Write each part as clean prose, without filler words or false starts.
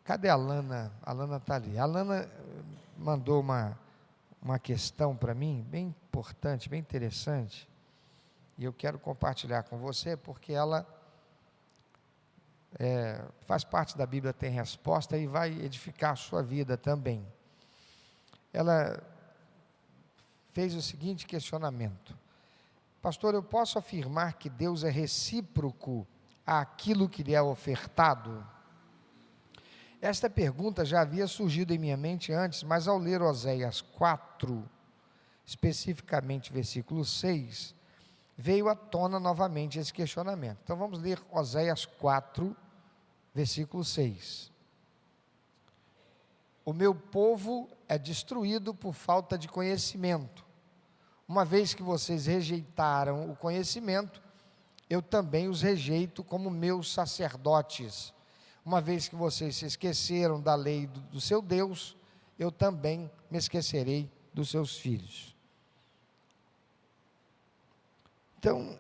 Cadê a Lana? A Lana está ali. A Lana mandou uma questão para mim, bem importante, bem interessante, e eu quero compartilhar com você, porque ela faz parte da Bíblia Tem Resposta e vai edificar a sua vida também. Ela fez o seguinte questionamento: pastor, eu posso afirmar que Deus é recíproco àquilo que lhe é ofertado? Esta pergunta já havia surgido em minha mente antes, mas ao ler Oséias 4, especificamente versículo 6, veio à tona novamente esse questionamento. Então vamos ler Oséias 4, versículo 6. O meu povo é destruído por falta de conhecimento. Uma vez que vocês rejeitaram o conhecimento, eu também os rejeito como meus sacerdotes. Uma vez que vocês se esqueceram da lei do seu Deus, eu também me esquecerei dos seus filhos. Então,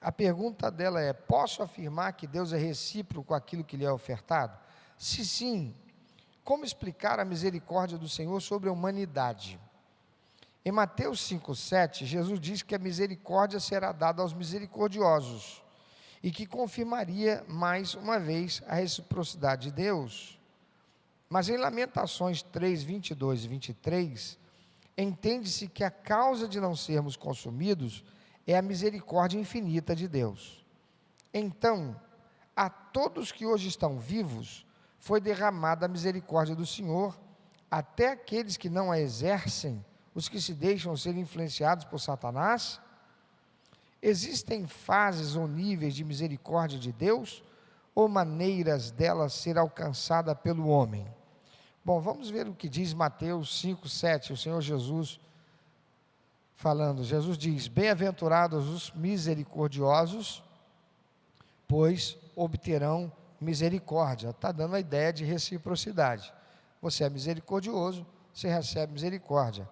a pergunta dela é: posso afirmar que Deus é recíproco àquilo que lhe é ofertado? Se sim, como explicar a misericórdia do Senhor sobre a humanidade? Em Mateus 5,7, Jesus diz que a misericórdia será dada aos misericordiosos, e que confirmaria mais uma vez a reciprocidade de Deus. Mas em Lamentações 3, 22 e 23, entende-se que a causa de não sermos consumidos é a misericórdia infinita de Deus. Então, a todos que hoje estão vivos, foi derramada a misericórdia do Senhor, até aqueles que não a exercem, os que se deixam ser influenciados por Satanás. Existem fases ou níveis de misericórdia de Deus, ou maneiras dela ser alcançada pelo homem? Bom, vamos ver o que diz Mateus 5, 7, o Senhor Jesus falando. Jesus diz: bem-aventurados os misericordiosos, pois obterão misericórdia. Está dando a ideia de reciprocidade. Você é misericordioso, você recebe misericórdia.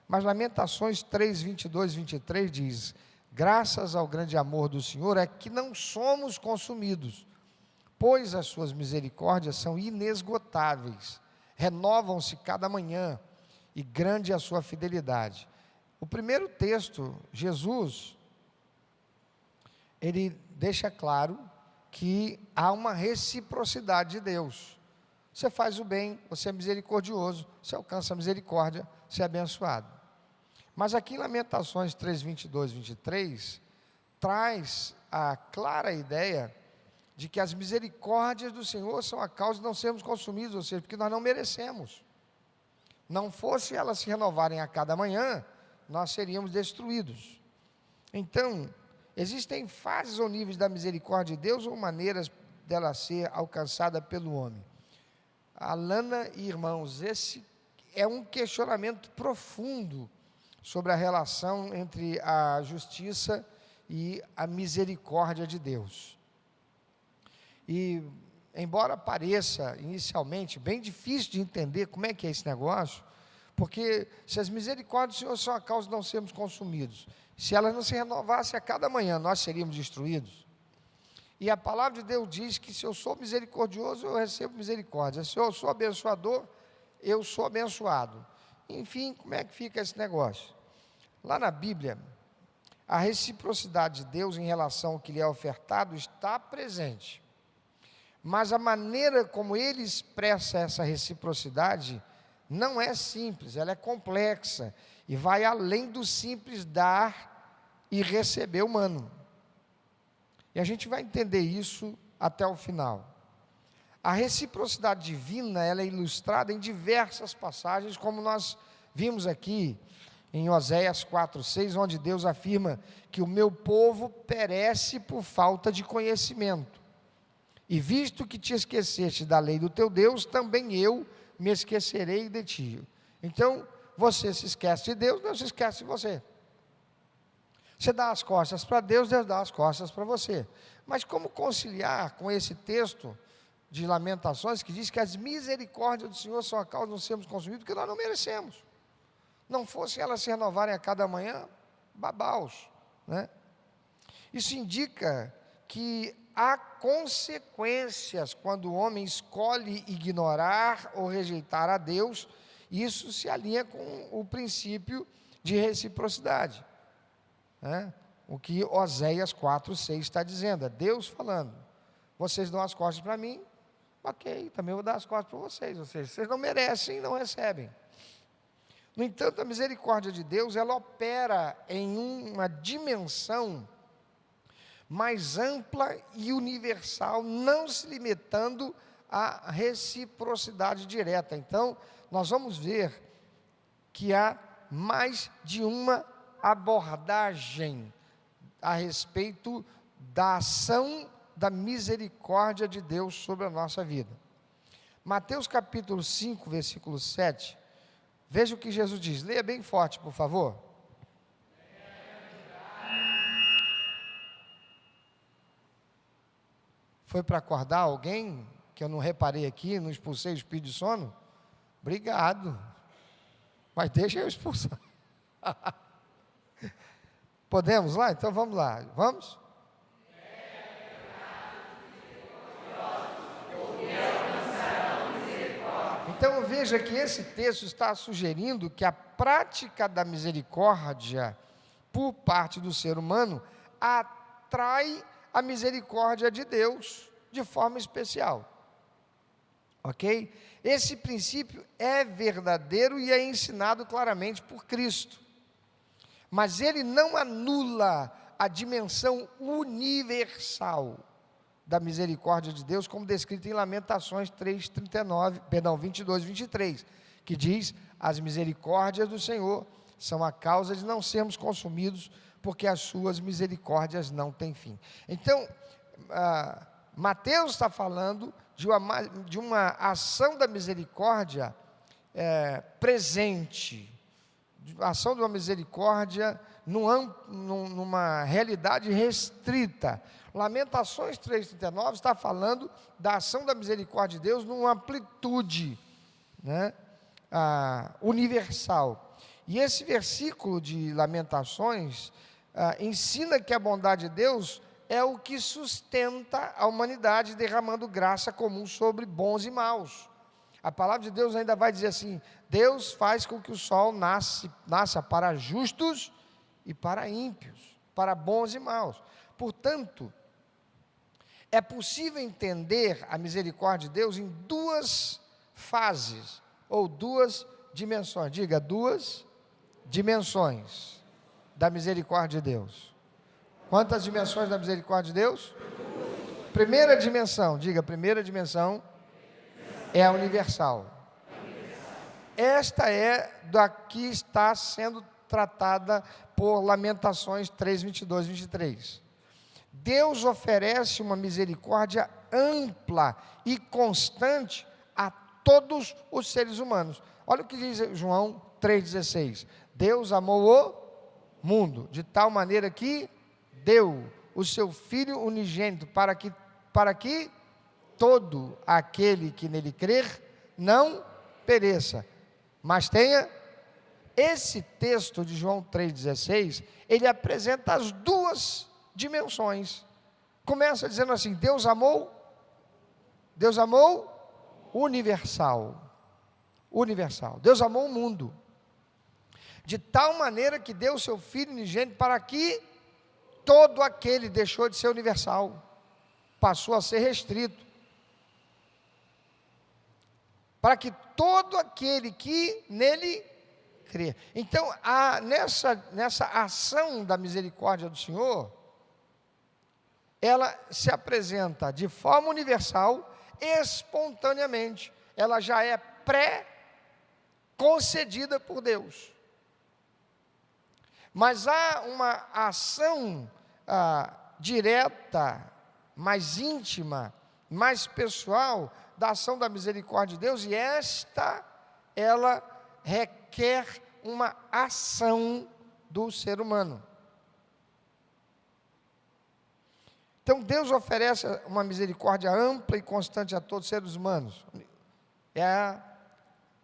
Mas Lamentações 3, 22 e 23 diz: graças ao grande amor do Senhor é que não somos consumidos, pois as suas misericórdias são inesgotáveis, renovam-se cada manhã, e grande é a sua fidelidade. O primeiro texto, Jesus, ele deixa claro que há uma reciprocidade de Deus. Você faz o bem, você é misericordioso, você alcança a misericórdia, você é abençoado. Mas aqui em Lamentações 3, 22 e 23, traz a clara ideia de que as misericórdias do Senhor são a causa de não sermos consumidos, ou seja, porque nós não merecemos. Não fosse elas se renovarem a cada manhã, nós seríamos destruídos. Então, existem fases ou níveis da misericórdia de Deus, ou maneiras dela ser alcançada pelo homem? Alana e irmãos, esse é um questionamento profundo sobre a relação entre a justiça e a misericórdia de Deus. E, embora pareça inicialmente bem difícil de entender como é que é esse negócio, porque se as misericórdias do Senhor são a causa de não sermos consumidos, se elas não se renovassem a cada manhã, nós seríamos destruídos. E a palavra de Deus diz que se eu sou misericordioso, eu recebo misericórdia. Se eu sou abençoador, eu sou abençoado. Enfim, como é que fica esse negócio? Lá na Bíblia, a reciprocidade de Deus em relação ao que lhe é ofertado está presente. Mas a maneira como ele expressa essa reciprocidade não é simples, ela é complexa e vai além do simples dar e receber humano. E a gente vai entender isso até o final. A reciprocidade divina, ela é ilustrada em diversas passagens, como nós vimos aqui em Oséias 4, 6, onde Deus afirma que o meu povo perece por falta de conhecimento. E visto que te esqueceste da lei do teu Deus, também eu me esquecerei de ti. Então, você se esquece de Deus, Deus se esquece de você. Você dá as costas para Deus, Deus dá as costas para você. Mas como conciliar com esse texto de Lamentações, que diz que as misericórdias do Senhor são a causa de não sermos consumidos, porque nós não merecemos. Não fosse elas se renovarem a cada manhã, babaus, né? Isso indica que há consequências quando o homem escolhe ignorar ou rejeitar a Deus. Isso se alinha com o princípio de reciprocidade, né? O que Oséias 4:6 está dizendo, é Deus falando: vocês dão as costas para mim, ok, também vou dar as costas para vocês, ou seja, vocês não merecem, não recebem. No entanto, a misericórdia de Deus, ela opera em uma dimensão mais ampla e universal, não se limitando à reciprocidade direta. Então, nós vamos ver que há mais de uma abordagem a respeito da ação da misericórdia de Deus sobre a nossa vida. Mateus capítulo 5, versículo 7, veja o que Jesus diz, leia bem forte, por favor. Foi para acordar alguém, que eu não reparei aqui, não expulsei o espírito de sono? Obrigado, mas deixa eu expulsar. Podemos lá? Então vamos lá, vamos? Então veja que esse texto está sugerindo que a prática da misericórdia por parte do ser humano atrai a misericórdia de Deus de forma especial, ok? Esse princípio é verdadeiro e é ensinado claramente por Cristo, mas ele não anula a dimensão universal da misericórdia de Deus, como descrito em Lamentações 22, 23, que diz: as misericórdias do Senhor são a causa de não sermos consumidos, porque as suas misericórdias não têm fim. Então, Mateus está falando de uma ação da misericórdia presente, a ação de uma misericórdia numa realidade restrita. Lamentações 3,39 está falando da ação da misericórdia de Deus numa amplitude, né, universal. E esse versículo de Lamentações ensina que a bondade de Deus é o que sustenta a humanidade, derramando graça comum sobre bons e maus. A palavra de Deus ainda vai dizer assim: Deus faz com que o sol nasça para justos e para ímpios, para bons e maus. Portanto, é possível entender a misericórdia de Deus em duas fases, ou duas dimensões. Diga, duas dimensões da misericórdia de Deus. Quantas dimensões da misericórdia de Deus? Primeira dimensão, diga, primeira dimensão é a universal. Esta é da que está sendo tratada por Lamentações 3, 22, 23. Deus oferece uma misericórdia ampla e constante a todos os seres humanos. Olha o que diz João 3,16. Deus amou o mundo de tal maneira que deu o seu Filho unigênito para que todo aquele que nele crer não pereça, mas tenha. Esse texto de João 3,16, ele apresenta as duas dimensões. Começa dizendo assim: Deus amou universal. Deus amou o mundo de tal maneira que deu o seu Filho unigênito para que todo aquele, deixou de ser universal, passou a ser restrito, para que todo aquele que nele crê. Então, nessa ação da misericórdia do Senhor, ela se apresenta de forma universal, espontaneamente, ela já é pré-concedida por Deus. Mas há uma ação direta, mais íntima, mais pessoal, da ação da misericórdia de Deus, e ela requer uma ação do ser humano. Então, Deus oferece uma misericórdia ampla e constante a todos os seres humanos. É a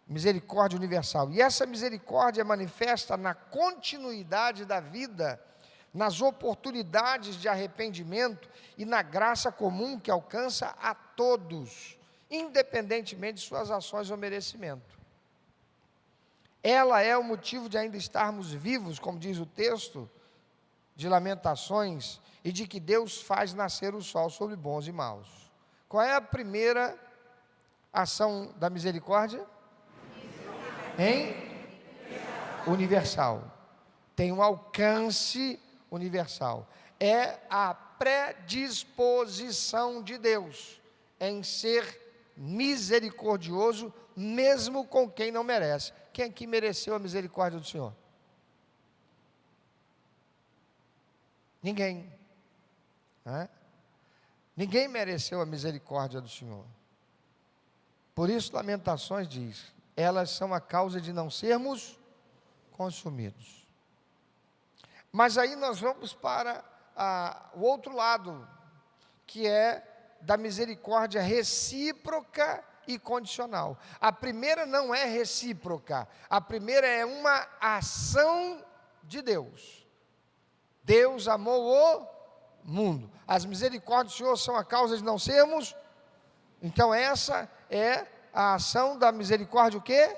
misericórdia universal. E essa misericórdia é manifesta na continuidade da vida nas oportunidades de arrependimento e na graça comum que alcança a todos, independentemente de suas ações ou merecimento. Ela é o motivo de ainda estarmos vivos, como diz o texto de Lamentações, e de que Deus faz nascer o sol sobre bons e maus. Qual é a primeira ação da misericórdia? Universal. Tem um alcance universal. É a predisposição de Deus em ser misericordioso, mesmo com quem não merece. Quem aqui mereceu a misericórdia do Senhor? Ninguém. Né? Ninguém mereceu a misericórdia do Senhor. Por isso, Lamentações diz: elas são a causa de não sermos consumidos. Mas aí nós vamos para o outro lado, que é da misericórdia recíproca e condicional. A primeira não é recíproca, a primeira é uma ação de Deus. Deus amou o mundo. As misericórdias do Senhor são a causa de não sermos. Então essa é a ação da misericórdia o quê?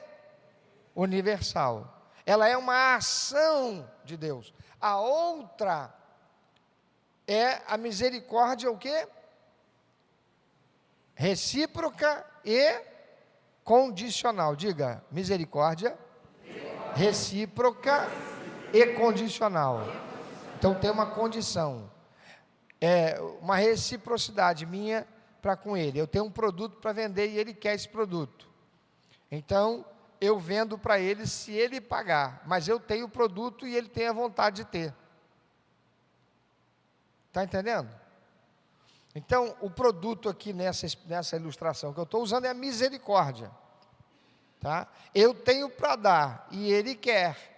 Universal. Ela é uma ação de Deus. A outra é a misericórdia o quê? Recíproca e condicional. Diga, misericórdia, recíproca e condicional. Então tem uma condição. É uma reciprocidade minha para com ele. Eu tenho um produto para vender e ele quer esse produto. Então, eu vendo para ele se ele pagar. Mas eu tenho o produto e ele tem a vontade de ter. Está entendendo? Então, o produto aqui nessa ilustração que eu estou usando é a misericórdia. Tá? Eu tenho para dar e ele quer.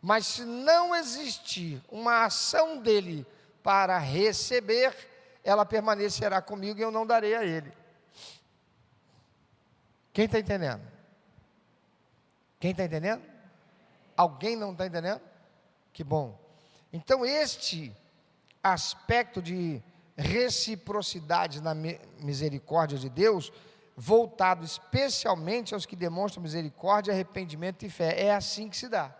Mas se não existir uma ação dele para receber, ela permanecerá comigo e eu não darei a ele. Quem está entendendo? Quem está entendendo? Alguém não está entendendo? Que bom. Então este aspecto de reciprocidade na misericórdia de Deus, voltado especialmente aos que demonstram misericórdia, arrependimento e fé, é assim que se dá.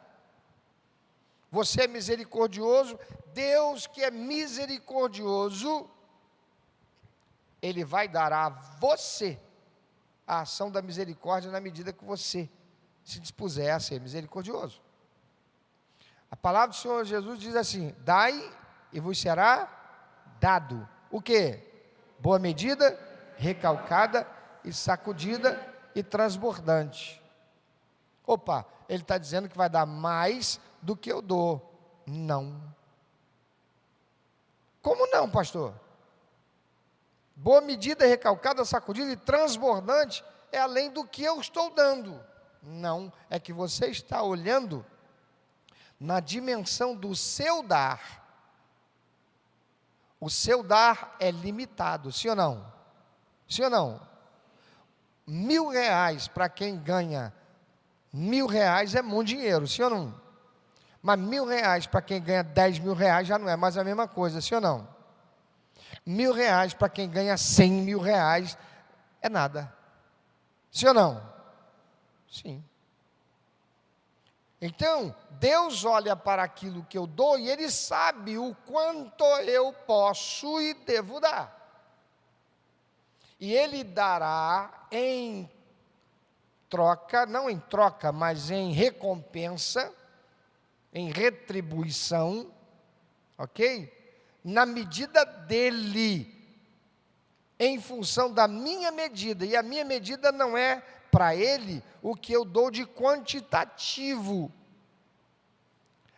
Você é misericordioso, Deus que é misericordioso, Ele vai dar a você a ação da misericórdia na medida que você se dispuser a ser misericordioso. A palavra do Senhor Jesus diz assim: dai e vos será dado. O quê? Boa medida, recalcada e sacudida e transbordante. Opa, ele está dizendo que vai dar mais do que eu dou. Não. Como não, pastor? Boa medida, recalcada, sacudida e transbordante é além do que eu estou dando. Não, é que você está olhando na dimensão do seu dar. O seu dar é limitado, sim ou não? Sim ou não? R$1.000 para quem ganha R$1.000 é muito dinheiro, sim ou não? Mas R$1.000 para quem ganha R$10.000 já não é mais a mesma coisa, sim ou não? R$1.000 para quem ganha R$100.000 é nada, sim ou não? Sim. Então, Deus olha para aquilo que eu dou e Ele sabe o quanto eu posso e devo dar. E Ele dará em troca, não em troca, mas em recompensa, em retribuição, ok? Na medida dEle, em função da minha medida, e a minha medida não é para Ele o que eu dou de quantitativo,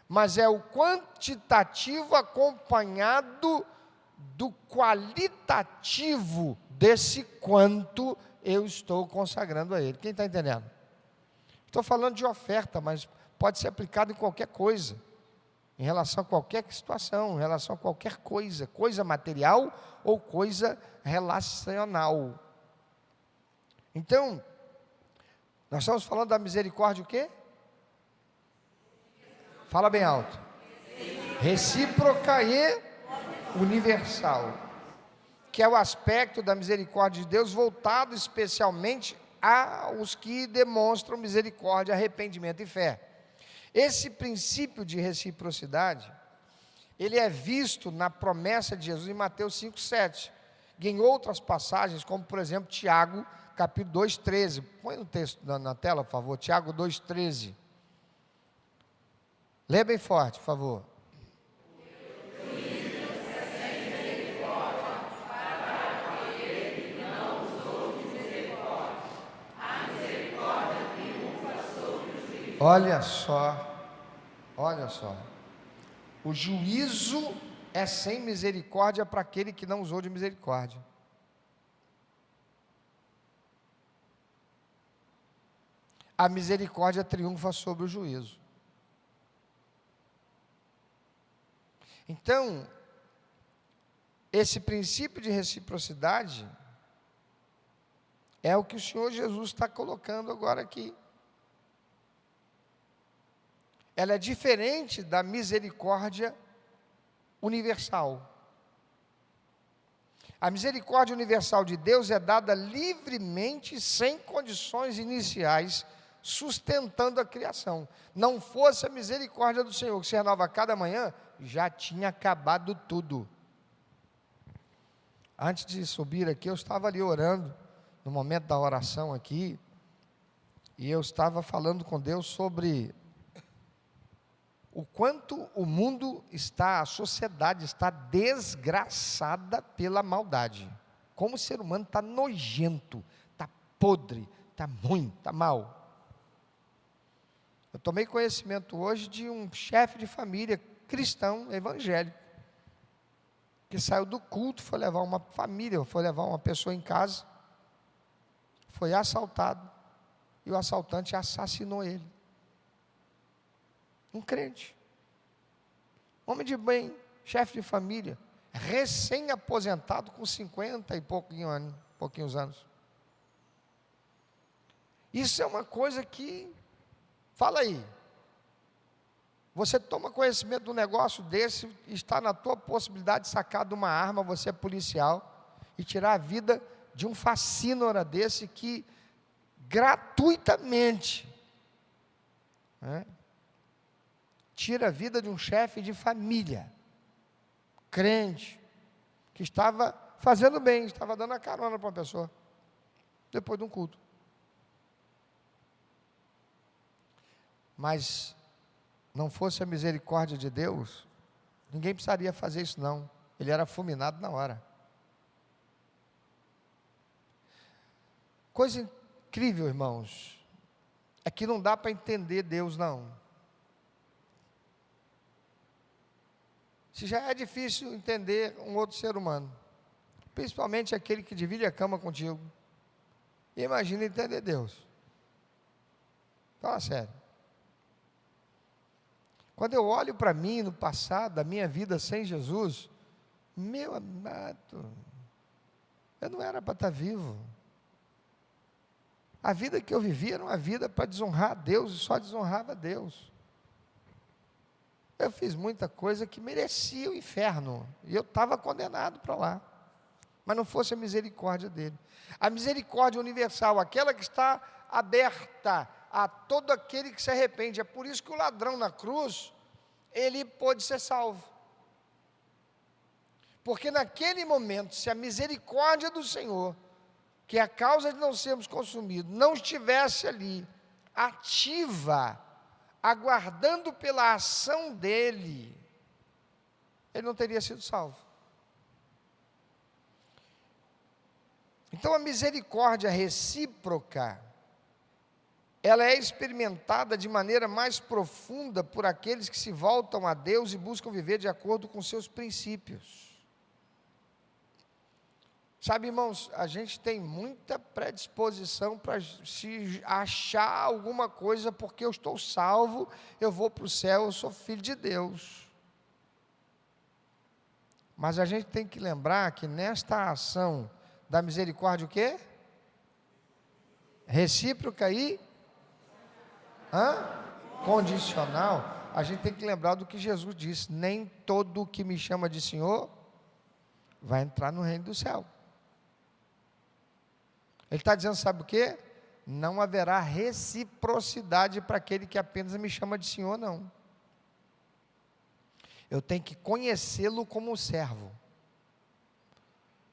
mas é o quantitativo acompanhado do qualitativo desse quanto eu estou consagrando a Ele. Quem está entendendo? Estou falando de oferta, mas pode ser aplicado em qualquer coisa, em relação a qualquer situação, em relação a qualquer coisa, coisa material ou coisa relacional. Então, nós estamos falando da misericórdia o quê? Fala bem alto. recíproca e universal, que é o aspecto da misericórdia de Deus voltado especialmente aos que demonstram misericórdia, arrependimento e fé. Esse princípio de reciprocidade, ele é visto na promessa de Jesus em Mateus 5,7, e em outras passagens, como por exemplo Tiago, capítulo 2,13. Põe o texto na tela, por favor, Tiago 2,13. Lê bem forte, por favor. Olha só, olha só. O juízo é sem misericórdia para aquele que não usou de misericórdia. A misericórdia triunfa sobre o juízo. Então, esse princípio de reciprocidade é o que o Senhor Jesus está colocando agora aqui. Ela é diferente da misericórdia universal. A misericórdia universal de Deus é dada livremente, sem condições iniciais, sustentando a criação. Não fosse a misericórdia do Senhor, que se renova a cada manhã, já tinha acabado tudo. Antes de subir aqui, eu estava ali orando, no momento da oração aqui, e eu estava falando com Deus sobre o quanto o mundo está, a sociedade está desgraçada pela maldade. Como o ser humano está nojento, está podre, está ruim, está mal. Eu tomei conhecimento hoje de um chefe de família cristão evangélico, que saiu do culto, foi levar uma família, foi levar uma pessoa em casa, foi assaltado, e o assaltante assassinou ele. Um crente, homem de bem, chefe de família, recém-aposentado com 50 e pouquinhos anos. Isso é uma coisa que, fala aí, você toma conhecimento de um negócio desse, está na tua possibilidade de sacar de uma arma, você é policial, e tirar a vida de um facínora desse que, gratuitamente, tira a vida de um chefe de família, crente, que estava fazendo bem, estava dando a carona para uma pessoa, depois de um culto. Mas, não fosse a misericórdia de Deus, ninguém precisaria fazer isso não, ele era fulminado na hora. Coisa incrível, irmãos, é que não dá para entender Deus não. Se já é difícil entender um outro ser humano, principalmente aquele que divide a cama contigo, imagina entender Deus. Fala sério. Quando eu olho para mim no passado, da minha vida sem Jesus, meu amado, eu não era para estar vivo. A vida que eu vivia era uma vida para desonrar a Deus, e só desonrava a Deus. Eu fiz muita coisa que merecia o inferno, e eu estava condenado para lá, mas não fosse a misericórdia dele. A misericórdia universal, aquela que está aberta a todo aquele que se arrepende. É por isso que o ladrão na cruz, ele pôde ser salvo. Porque naquele momento, se a misericórdia do Senhor, que é a causa de não sermos consumidos, não estivesse ali, ativa, aguardando pela ação dele, ele não teria sido salvo. Então a misericórdia recíproca, ela é experimentada de maneira mais profunda por aqueles que se voltam a Deus e buscam viver de acordo com seus princípios. Sabe, irmãos, a gente tem muita predisposição para se achar alguma coisa, porque eu estou salvo, eu vou para o céu, eu sou filho de Deus. Mas a gente tem que lembrar que nesta ação da misericórdia o quê? Recíproca e condicional. a gente tem que lembrar do que Jesus disse: nem todo que me chama de Senhor vai entrar no reino do céu. Ele está dizendo, sabe o quê? Não haverá reciprocidade para aquele que apenas me chama de Senhor, não. Eu tenho que conhecê-lo como servo.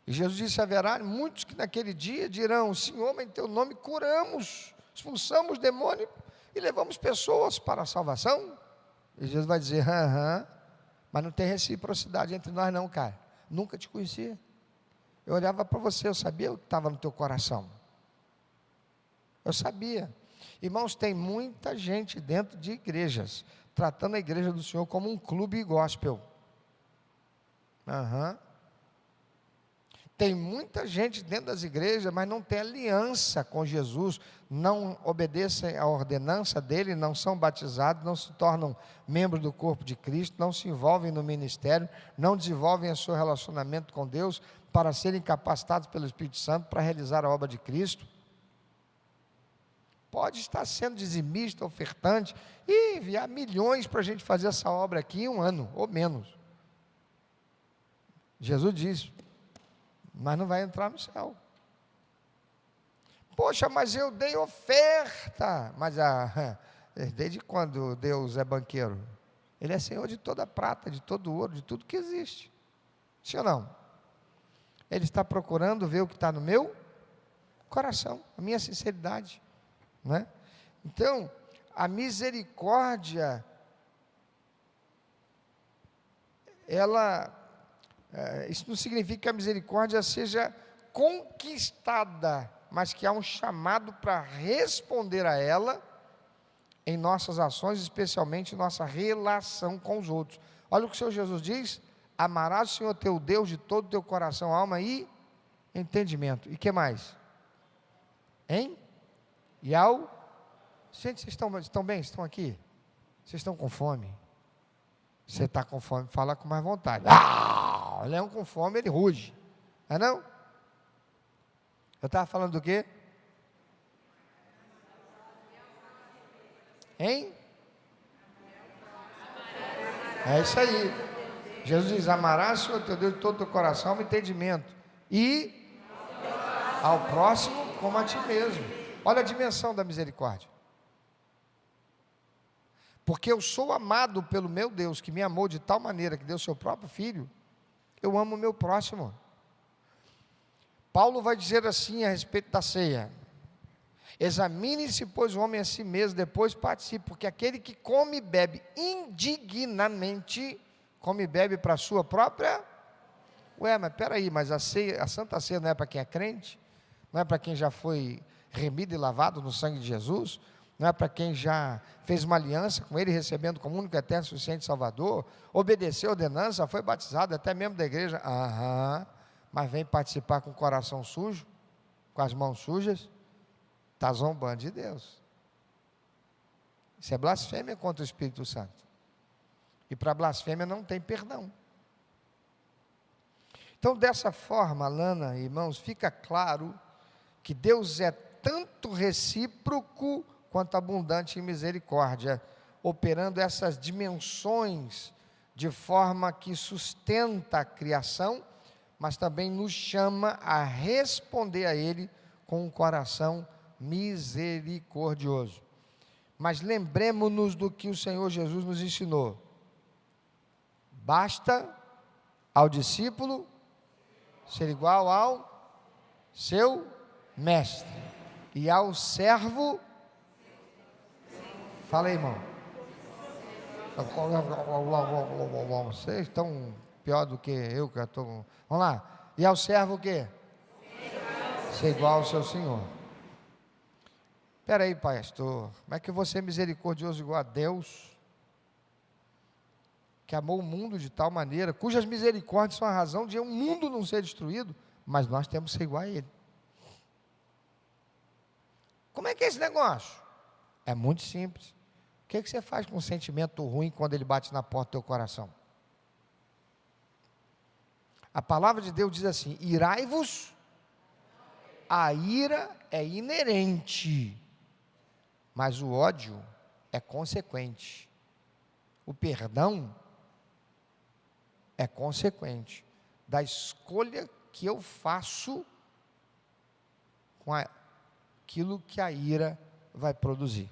E Jesus disse: haverá muitos que naquele dia dirão: Senhor, em teu nome curamos, expulsamos demônios e levamos pessoas para a salvação. E Jesus vai dizer: aham, mas não tem reciprocidade entre nós não, cara. Nunca te conhecia. Eu olhava para você, eu sabia o que estava no teu coração. Eu sabia. Irmãos, tem muita gente dentro de igrejas, tratando a igreja do Senhor como um clube gospel. Tem muita gente dentro das igrejas, mas não tem aliança com Jesus, não obedecem à ordenança dele, não são batizados, não se tornam membros do corpo de Cristo, não se envolvem no ministério, não desenvolvem o seu relacionamento com Deus para serem capacitados pelo Espírito Santo para realizar a obra de Cristo. Pode estar sendo dizimista, ofertante, e enviar milhões para a gente fazer essa obra aqui em um ano, ou menos. Jesus disse, mas não vai entrar no céu. Poxa, mas eu dei oferta. Mas desde quando Deus é banqueiro? Ele é Senhor de toda a prata, de todo o ouro, de tudo que existe. Sim ou não? Ele está procurando ver o que está no meu coração, a minha sinceridade, né? Então, a misericórdia, isso não significa que a misericórdia seja conquistada, mas que há um chamado para responder a ela em nossas ações, especialmente em nossa relação com os outros. Olha o que o Senhor Jesus diz: amarás o Senhor teu Deus de todo o teu coração, alma e entendimento. E que mais? Hein? Gente, vocês estão bem? Estão aqui? Vocês estão com fome? Você está com fome, fala com mais vontade. O leão com fome, ele ruge. Não é não? Eu estava falando do quê? Hein? É isso aí. Jesus diz: amarás o Senhor teu Deus de todo o teu coração, alma e entendimento. E ao próximo como a ti mesmo. Olha a dimensão da misericórdia. Porque eu sou amado pelo meu Deus, que me amou de tal maneira que deu seu próprio filho, eu amo o meu próximo. Paulo vai dizer assim a respeito da ceia: examine-se, pois, o homem a si mesmo, depois participe, porque aquele que come e bebe indignamente, come e bebe para a sua própria... mas peraí, mas a Santa Ceia não é para quem é crente? Não é para quem já foi remido e lavado no sangue de Jesus? Não é para quem já fez uma aliança com Ele, recebendo como único, eterno, suficiente Salvador, obedeceu a ordenança, foi batizado, até mesmo da igreja? Mas vem participar com o coração sujo, com as mãos sujas, está zombando de Deus. Isso é blasfêmia contra o Espírito Santo. E para blasfêmia não tem perdão. Então, dessa forma, Lana, irmãos, fica claro que Deus é tanto recíproco quanto abundante em misericórdia, operando essas dimensões de forma que sustenta a criação, mas também nos chama a responder a Ele com um coração misericordioso. Mas lembremos-nos do que o Senhor Jesus nos ensinou: basta ao discípulo ser igual ao seu mestre, e ao servo... Fala aí, irmão. Vocês estão pior do que eu que estou... Vamos lá. E ao servo o quê? Ser igual ao seu Senhor. Espera aí, pastor. Como é que você é misericordioso igual a Deus, que amou o mundo de tal maneira, cujas misericórdias são a razão de um mundo não ser destruído, mas nós temos que ser igual a Ele? Como é que é esse negócio? É muito simples. O que você faz com um sentimento ruim quando ele bate na porta do teu coração? A palavra de Deus diz assim: irai-vos. A ira é inerente, mas o ódio é consequente. O perdão é consequente da escolha que eu faço com aquilo que a ira vai produzir.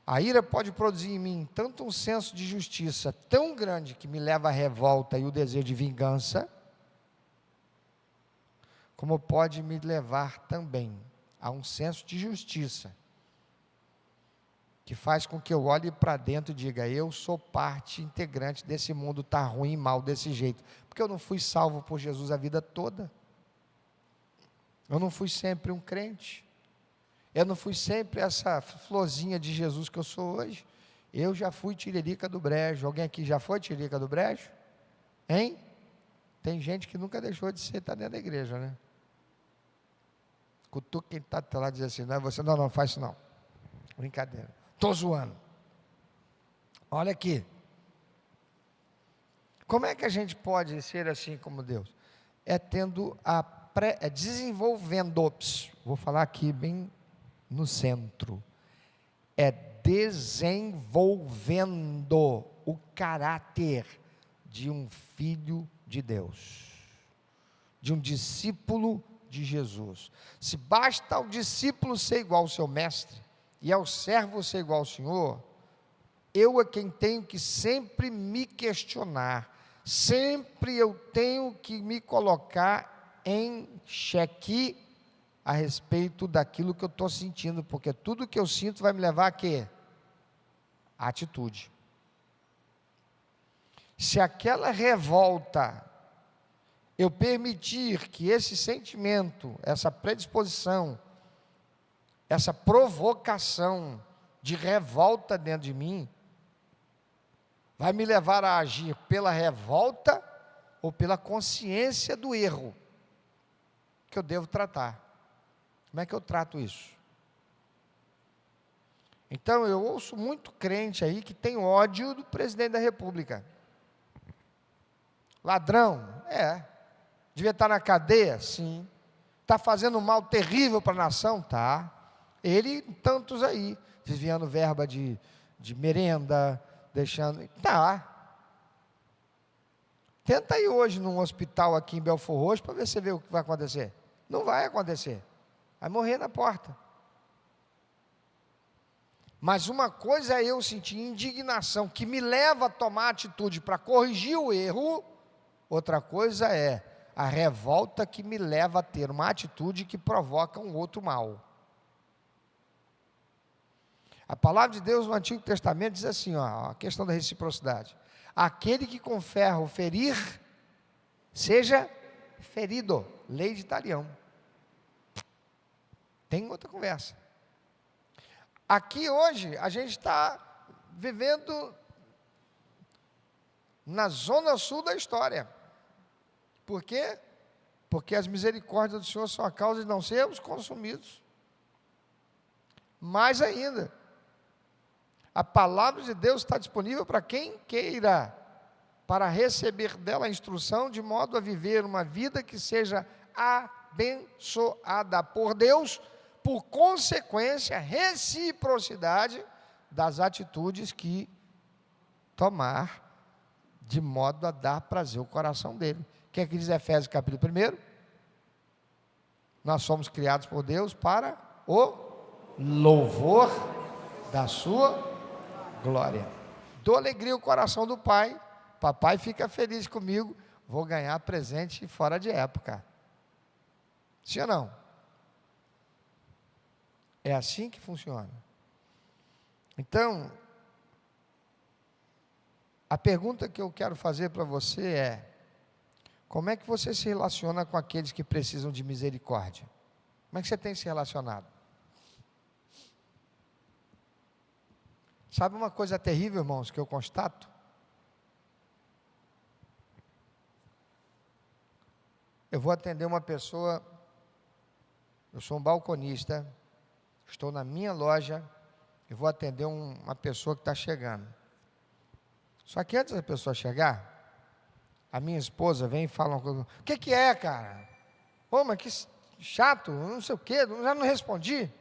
A ira pode produzir em mim tanto um senso de justiça tão grande que me leva à revolta e o desejo de vingança, como pode me levar também a um senso de justiça, que faz com que eu olhe para dentro e diga: eu sou parte integrante desse mundo, está ruim e mal desse jeito, porque eu não fui salvo por Jesus a vida toda, eu não fui sempre um crente, eu não fui sempre essa florzinha de Jesus que eu sou hoje, eu já fui tiririca do brejo. Alguém aqui já foi tiririca do brejo? Hein? Tem gente que nunca deixou de ser, está dentro da igreja, né? Cutuca quem está lá e diz assim: não é você, não, faz isso não, brincadeira, estou zoando. Olha aqui, como é que a gente pode ser assim como Deus? É tendo desenvolvendo, vou falar aqui bem no centro, é desenvolvendo o caráter de um filho de Deus, de um discípulo de Jesus. Se basta ao discípulo ser igual ao seu mestre, e ao servo ser igual ao Senhor, eu é quem tenho que sempre me questionar, sempre eu tenho que me colocar em xeque a respeito daquilo que eu estou sentindo, porque tudo que eu sinto vai me levar a quê? A atitude. Se aquela revolta, eu permitir que esse sentimento, essa predisposição, essa provocação de revolta dentro de mim, vai me levar a agir pela revolta ou pela consciência do erro que eu devo tratar. Como é que eu trato isso? Então, eu ouço muito crente aí que tem ódio do presidente da República. Ladrão? Devia estar na cadeia? Sim. Está fazendo um mal terrível para a nação? Tá. Ele e tantos aí, desviando verba de merenda, deixando... Tá. Tenta ir hoje num hospital aqui em Belfor Roxo para ver se você vê o que vai acontecer. Não vai acontecer. Vai morrer na porta. Mas uma coisa é eu sentir indignação que me leva a tomar atitude para corrigir o erro, outra coisa é a revolta que me leva a ter uma atitude que provoca um outro mal. A palavra de Deus no Antigo Testamento diz assim, a questão da reciprocidade: aquele que com ferro ferir, seja ferido. Lei de Talião. Tem outra conversa. Aqui hoje, a gente está vivendo na zona sul da história. Por quê? Porque as misericórdias do Senhor são a causa de não sermos consumidos. Mais ainda, a palavra de Deus está disponível para quem queira, para receber dela a instrução, de modo a viver uma vida que seja abençoada por Deus, por consequência, reciprocidade das atitudes que tomar, de modo a dar prazer ao coração dele. O que é que diz Efésios capítulo 1? Nós somos criados por Deus para o louvor da sua glória. Dou alegria ao coração do pai, papai fica feliz comigo, vou ganhar presente fora de época. Sim ou não? É assim que funciona. Então, a pergunta que eu quero fazer para você é: como é que você se relaciona com aqueles que precisam de misericórdia? Como é que você tem se relacionado? Sabe uma coisa terrível, irmãos, que eu constato? Eu vou atender uma pessoa, eu sou um balconista, estou na minha loja, eu vou atender uma pessoa que está chegando. Só que antes da pessoa chegar, a minha esposa vem e fala uma coisa: o que é, cara? Ô, mas que chato, não sei o quê, já não respondi.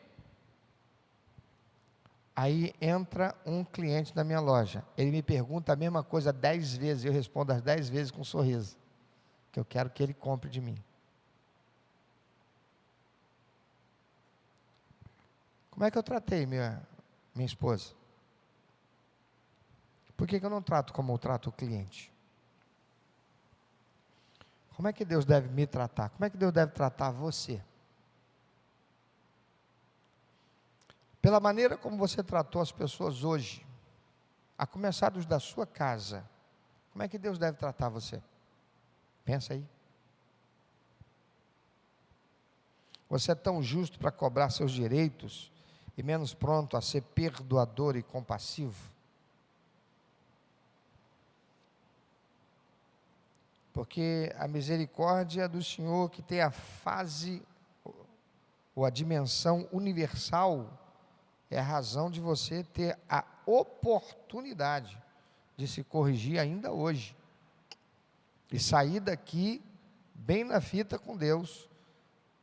Aí entra um cliente na minha loja, ele me pergunta a mesma coisa 10 vezes, eu respondo as 10 vezes com um sorriso, que eu quero que ele compre de mim. Como é que eu tratei minha esposa? Por que eu não trato como eu trato o cliente? Como é que Deus deve me tratar? Como é que Deus deve tratar você? Pela maneira como você tratou as pessoas hoje, a começar dos da sua casa, como é que Deus deve tratar você? Pensa aí. Você é tão justo para cobrar seus direitos e menos pronto a ser perdoador e compassivo? Porque a misericórdia do Senhor, que tem a fase ou a dimensão universal, é a razão de você ter a oportunidade de se corrigir ainda hoje e sair daqui bem na fita com Deus,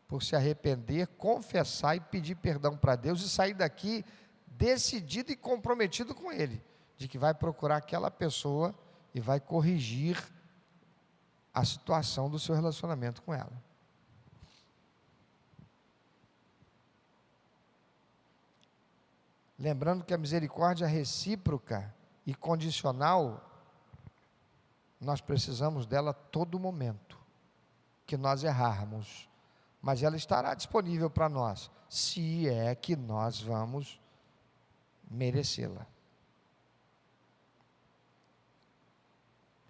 por se arrepender, confessar e pedir perdão para Deus, e sair daqui decidido e comprometido com Ele, de que vai procurar aquela pessoa e vai corrigir a situação do seu relacionamento com ela. Lembrando que a misericórdia recíproca e condicional, nós precisamos dela a todo momento que nós errarmos, mas ela estará disponível para nós, se é que nós vamos merecê-la.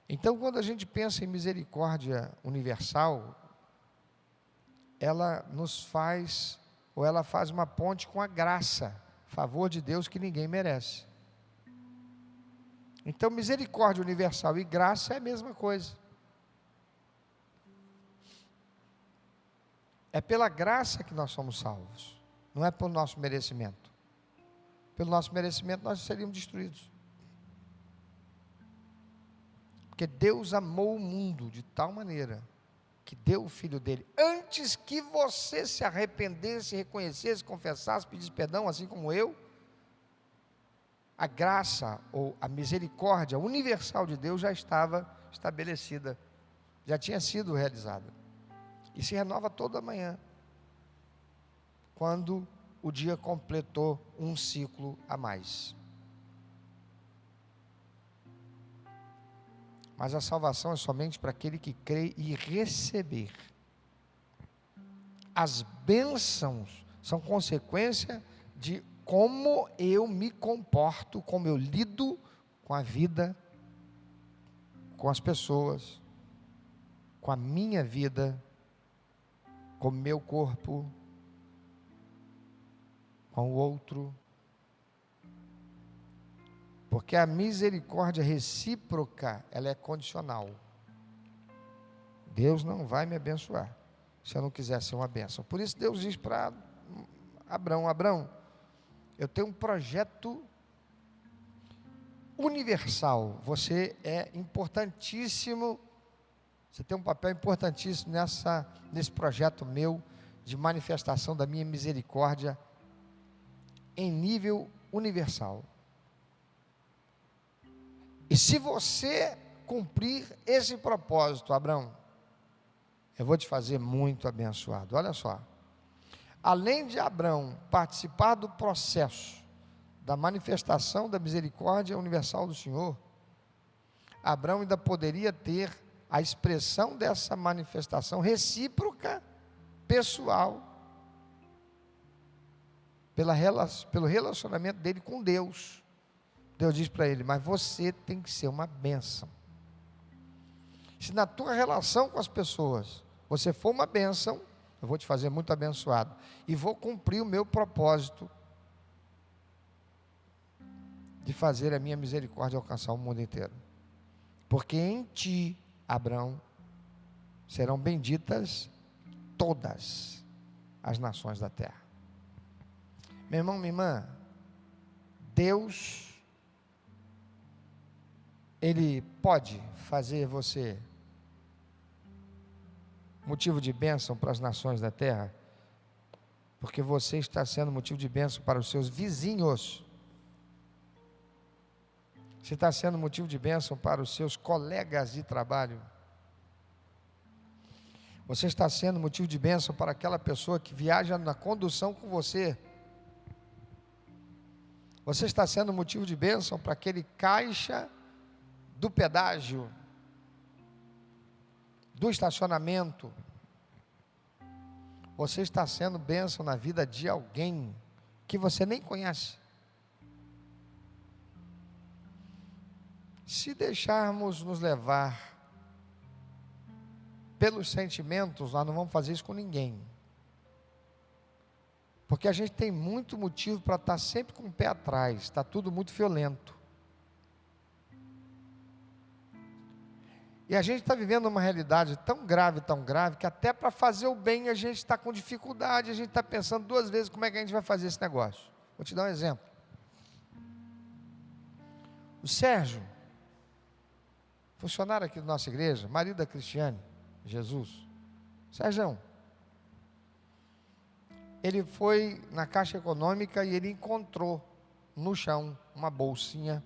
Então, quando a gente pensa em misericórdia universal, ela nos faz, ou ela faz uma ponte com a graça, favor de Deus que ninguém merece. Então, misericórdia universal e graça é a mesma coisa. É pela graça que nós somos salvos, não é pelo nosso merecimento. Pelo nosso merecimento nós seríamos destruídos. Porque Deus amou o mundo de tal maneira que deu o Filho dele, antes que você se arrependesse, reconhecesse, confessasse, pedisse perdão, assim como eu. A graça ou a misericórdia universal de Deus já estava estabelecida, já tinha sido realizada, e se renova toda manhã, quando o dia completou um ciclo a mais. Mas a salvação é somente para aquele que crê e receber. As bênçãos são consequência de como eu me comporto, como eu lido com a vida, com as pessoas, com a minha vida, com o meu corpo, com o outro. Porque a misericórdia recíproca, ela é condicional. Deus não vai me abençoar se eu não quiser ser uma bênção. Por isso Deus diz para Abrão: Abrão, eu tenho um projeto universal, você é importantíssimo, você tem um papel importantíssimo nesse projeto meu, de manifestação da minha misericórdia, em nível universal. E se você cumprir esse propósito, Abrão, eu vou te fazer muito abençoado. Olha só, além de Abrão participar do processo da manifestação da misericórdia universal do Senhor, Abrão ainda poderia ter a expressão dessa manifestação recíproca, pessoal, pelo relacionamento dele com Deus. Deus diz para ele: mas você tem que ser uma bênção. Se na tua relação com as pessoas você for uma bênção, eu vou te fazer muito abençoado, e vou cumprir o meu propósito de fazer a minha misericórdia alcançar o mundo inteiro. Porque em ti, Abrão, serão benditas todas as nações da terra. Meu irmão, minha irmã, Deus, Ele pode fazer você motivo de bênção para as nações da terra, porque você está sendo motivo de bênção para os seus vizinhos. Se está sendo motivo de bênção para os seus colegas de trabalho. Você está sendo motivo de bênção para aquela pessoa que viaja na condução com você. Você está sendo motivo de bênção para aquele caixa do pedágio, do estacionamento. Você está sendo bênção na vida de alguém que você nem conhece. Se deixarmos nos levar pelos sentimentos, nós não vamos fazer isso com ninguém. Porque a gente tem muito motivo para estar sempre com o pé atrás, está tudo muito violento. E a gente está vivendo uma realidade tão grave, que até para fazer o bem a gente está com dificuldade, a gente está pensando duas vezes como é que a gente vai fazer esse negócio. Vou te dar um exemplo. O Sérgio, funcionário aqui da nossa igreja, marido da Cristiane, Jesus, Sérgio, ele foi na Caixa Econômica e ele encontrou no chão uma bolsinha.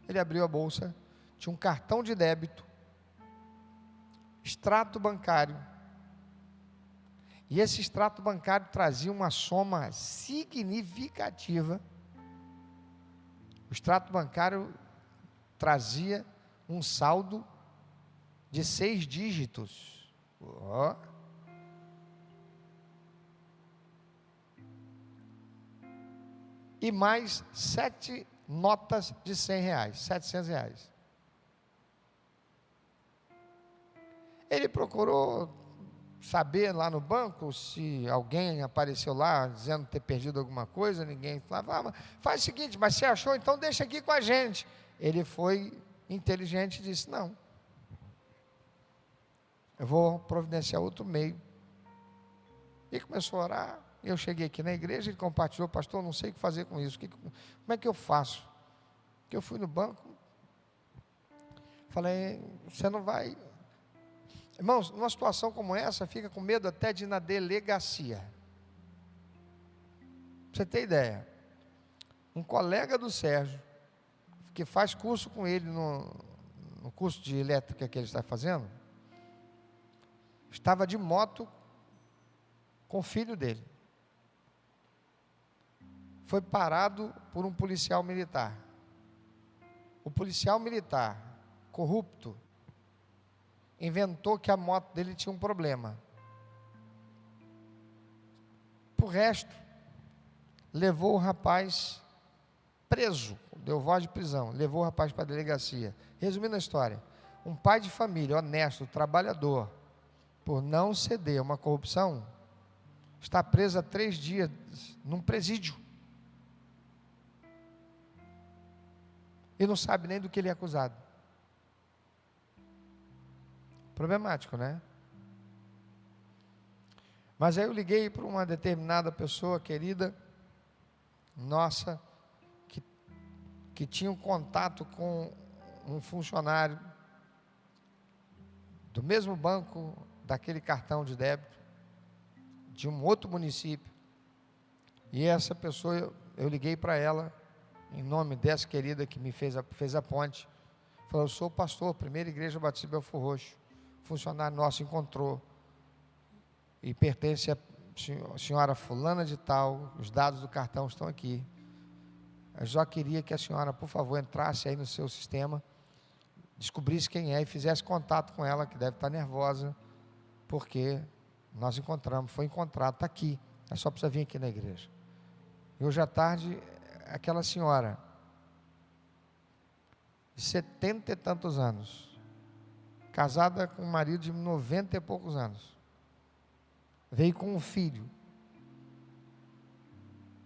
Ele abriu a bolsa, tinha um cartão de débito, extrato bancário, e esse extrato bancário trazia uma soma significativa. O extrato bancário trazia um saldo de 6 dígitos. E mais 7 notas de R$100, R$700. Ele procurou saber lá no banco se alguém apareceu lá dizendo ter perdido alguma coisa. Ninguém falava, faz o seguinte, mas você achou, então deixa aqui com a gente. Ele foi inteligente e disse, não, eu vou providenciar outro meio. E começou a orar. Eu cheguei aqui na igreja, ele compartilhou, pastor, não sei o que fazer com isso, como é que eu faço? Porque eu fui no banco, falei, você não vai... Irmãos, numa situação como essa, fica com medo até de ir na delegacia. Pra você ter ideia, um colega do Sérgio, que faz curso com ele no curso de elétrica que ele está fazendo, estava de moto com o filho dele. Foi parado por um policial militar. O policial militar, corrupto, inventou que a moto dele tinha um problema. Por resto, levou o rapaz preso, deu voz de prisão, levou o rapaz para a delegacia. Resumindo a história, um pai de família, honesto, trabalhador, por não ceder a uma corrupção, está preso há 3 dias num presídio. E não sabe nem do que ele é acusado. Problemático, né? Mas aí eu liguei para uma determinada pessoa querida, nossa, que tinha um contato com um funcionário do mesmo banco, daquele cartão de débito, de um outro município. E essa pessoa, eu liguei para ela, em nome dessa querida que me fez a ponte, falou, eu sou o pastor, primeira igreja Batista Belfor Roxo, funcionário nosso encontrou, e pertence a senhora fulana de tal, os dados do cartão estão aqui. Eu só queria que a senhora, por favor, entrasse aí no seu sistema, descobrisse quem é e fizesse contato com ela, que deve estar nervosa, porque nós encontramos, foi encontrado, está aqui, é só precisa vir aqui na igreja. E hoje à tarde, aquela senhora, de 70 e tantos anos, casada com um marido de 90 e poucos anos, veio com um filho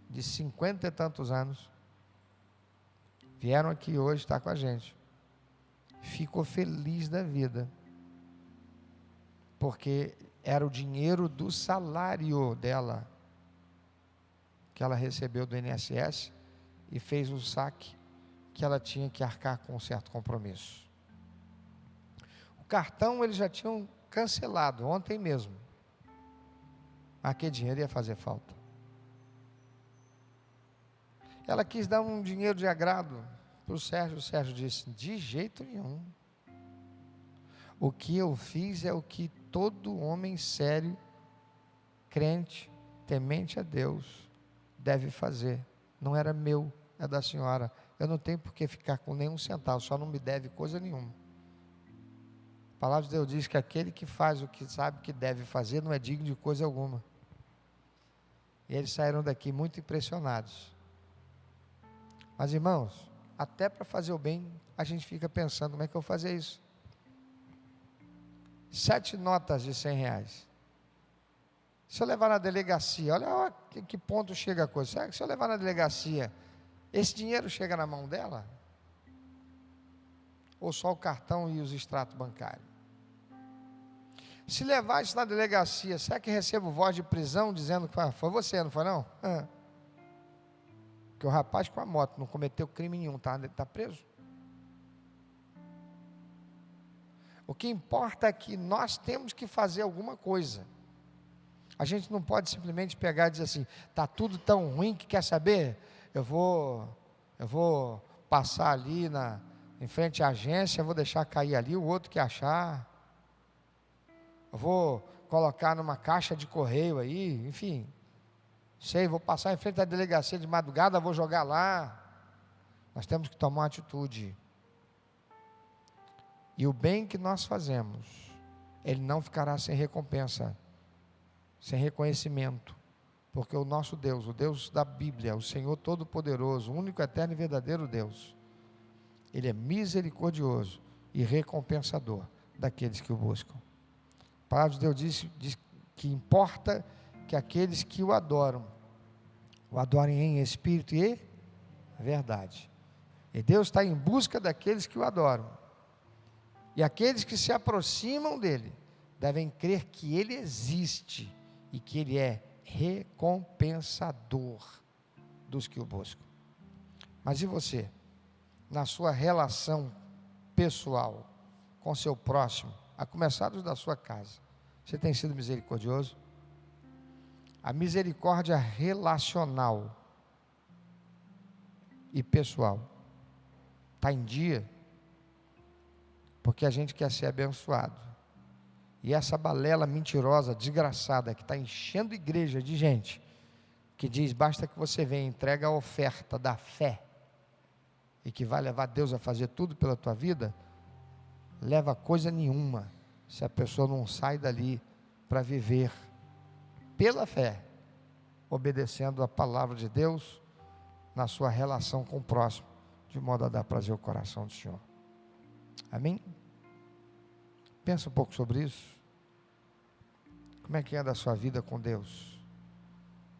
de 50 e tantos anos, vieram aqui hoje estar com a gente, ficou feliz da vida, porque era o dinheiro do salário dela, que ela recebeu do INSS, e fez o saque que ela tinha que arcar com um certo compromisso. O cartão eles já tinham cancelado ontem mesmo, mas que dinheiro ia fazer falta. Ela quis dar um dinheiro de agrado para o Sérgio disse: de jeito nenhum. O que eu fiz é o que todo homem sério, crente, temente a Deus, deve fazer. Não era meu, é da senhora. Eu não tenho por que ficar com nenhum centavo, só não me deve coisa nenhuma. A palavra de Deus diz que aquele que faz o que sabe que deve fazer não é digno de coisa alguma. E eles saíram daqui muito impressionados. Mas irmãos, até para fazer o bem, a gente fica pensando, como é que eu vou fazer isso? 7 notas de R$100. Se eu levar na delegacia, olha que ponto chega a coisa. Será que se eu levar na delegacia, esse dinheiro chega na mão dela? Ou só o cartão e os extratos bancários? Se levar isso na delegacia, será que recebo voz de prisão dizendo que foi você, não foi não? Porque o rapaz com a moto não cometeu crime nenhum, está preso. O que importa é que nós temos que fazer alguma coisa. A gente não pode simplesmente pegar e dizer assim, está tudo tão ruim que quer saber? Eu vou passar ali em frente à agência, vou deixar cair ali, o outro que achar. Eu vou colocar numa caixa de correio aí, enfim. Vou passar em frente à delegacia de madrugada, vou jogar lá. Nós temos que tomar uma atitude. E o bem que nós fazemos, ele não ficará sem recompensa, sem reconhecimento, porque o nosso Deus, o Deus da Bíblia, o Senhor Todo-Poderoso, o único, eterno e verdadeiro Deus, Ele é misericordioso e recompensador daqueles que o buscam. A palavra de Deus diz que importa que aqueles que o adorem em espírito e verdade. E Deus está em busca daqueles que o adoram. E aqueles que se aproximam dele devem crer que ele existe e que ele é recompensador dos que o buscam. Mas e você? Na sua relação pessoal com seu próximo, a começar dos da sua casa, você tem sido misericordioso? A misericórdia relacional e pessoal está em dia, porque a gente quer ser abençoado. E essa balela mentirosa, desgraçada, que está enchendo igreja de gente, que diz, basta que você venha, entrega a oferta da fé, e que vai levar Deus a fazer tudo pela tua vida, leva coisa nenhuma, se a pessoa não sai dali para viver pela fé, obedecendo a palavra de Deus, na sua relação com o próximo, de modo a dar prazer ao coração do Senhor. Amém? Pensa um pouco sobre isso. Como é que anda a sua vida com Deus?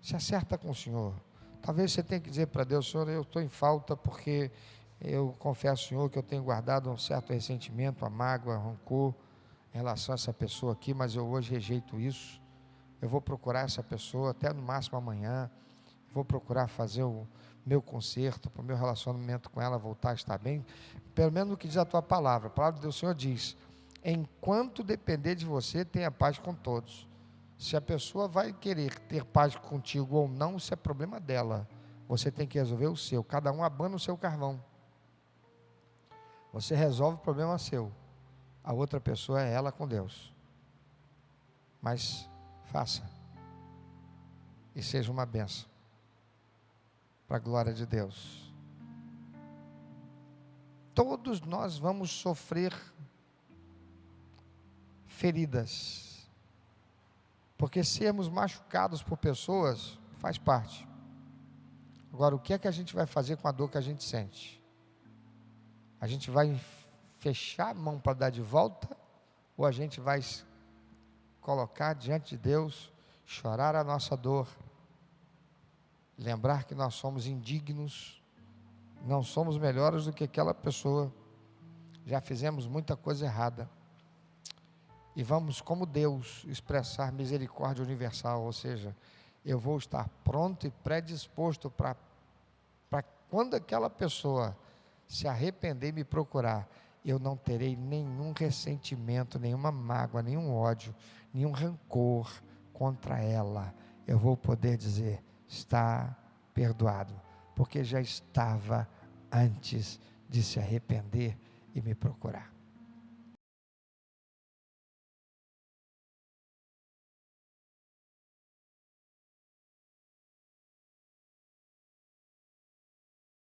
Se acerta com o Senhor. Talvez você tenha que dizer para Deus, Senhor, eu estou em falta porque eu confesso ao Senhor que eu tenho guardado um certo ressentimento, a mágoa, rancor em relação a essa pessoa aqui, mas eu hoje rejeito isso. Eu vou procurar essa pessoa até no máximo amanhã. Vou procurar fazer o meu conserto, para o meu relacionamento com ela voltar a estar bem. Pelo menos no que diz a tua palavra. A palavra do Senhor diz, enquanto depender de você, tenha paz com todos. Se a pessoa vai querer ter paz contigo ou não, isso é problema dela. Você tem que resolver o seu. Cada um abana o seu carvão. Você resolve o problema seu. A outra pessoa é ela com Deus. Mas faça. E seja uma bênção. Para a glória de Deus. Todos nós vamos sofrer feridas. Porque sermos machucados por pessoas faz parte. Agora, o que é que a gente vai fazer com a dor que a gente sente? A gente vai fechar a mão para dar de volta? Ou a gente vai colocar diante de Deus, chorar a nossa dor, lembrar que nós somos indignos, não somos melhores do que aquela pessoa, já fizemos muita coisa errada, e vamos, como Deus, expressar misericórdia universal, ou seja, eu vou estar pronto e predisposto para quando aquela pessoa se arrepender e me procurar, eu não terei nenhum ressentimento, nenhuma mágoa, nenhum ódio, nenhum rancor contra ela. Eu vou poder dizer, está perdoado, porque já estava antes de se arrepender e me procurar.